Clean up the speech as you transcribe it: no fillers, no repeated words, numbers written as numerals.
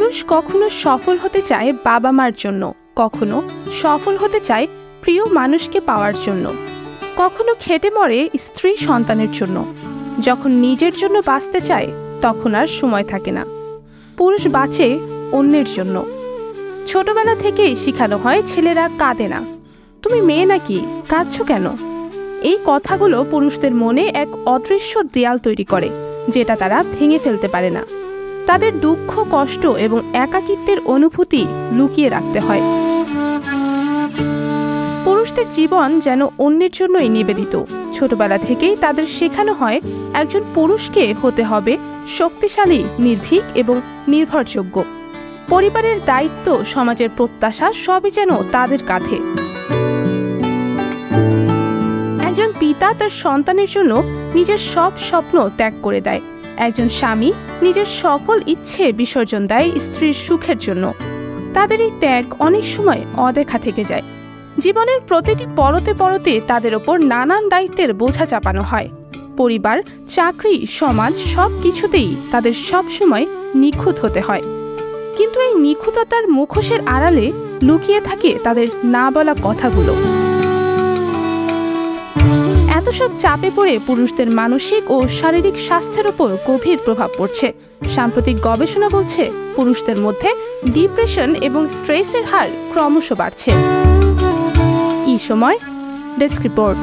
পুরুষ কখনো সফল হতে চায় বাবা মার জন্য, কখনো সফল হতে চায় প্রিয় মানুষকে পাওয়ার জন্য, কখনো খেটে মরে স্ত্রী সন্তানের জন্য। যখন নিজের জন্য বাঁচতে চায় তখন আর সময় থাকে না। পুরুষ বাঁচে অন্যের জন্য। ছোটবেলা থেকেই শেখানো হয় ছেলেরা কাঁদে না। তুমি মেয়ে নাকি, কাঁদছো কেন? এই কথাগুলো পুরুষদের মনে এক অদৃশ্য দেয়াল তৈরি করে, যেটা তারা ভেঙে ফেলতে পারে না। তাদের দুঃখ, কষ্ট এবং একাকিত্বের অনুভূতি লুকিয়ে রাখতে হয়। পুরুষদের জীবন যেন অন্যের জন্যই নিবেদিত। ছোটবেলা থেকেই তাদের শেখানো হয় একজন পুরুষকে হতে হবে শক্তিশালী, নির্ভীক এবং নির্ভরযোগ্য। পরিবারের দায়িত্ব, সমাজের প্রত্যাশা সবই যেন তাদের কাঁধে। একজন পিতা তার সন্তানের জন্য নিজের সব স্বপ্ন ত্যাগ করে দেয়। একজন স্বামী নিজের সকল ইচ্ছে বিসর্জন দেয় স্ত্রীর সুখের জন্য। তাদের এই ত্যাগ অনেক সময় অদেখা থেকে যায়। জীবনের প্রতিটি পরতে পরতে তাদের ওপর নানান দায়িত্বের বোঝা চাপানো হয়। পরিবার, চাকরি, সমাজ সব কিছুতেই তাদের সবসময় নিখুঁত হতে হয়। কিন্তু এই নিখুঁততার মুখোশের আড়ালে লুকিয়ে থাকে তাদের না বলা কথাগুলো। এত সব চাপে পড়ে পুরুষদের মানসিক ও শারীরিক স্বাস্থ্যের উপর গভীর প্রভাব পড়ছে। সাম্প্রতিক গবেষণা বলছে পুরুষদের মধ্যে ডিপ্রেশন এবং স্ট্রেসের হার ক্রমশ বাড়ছে। এই সময় ডেস্ক রিপোর্ট।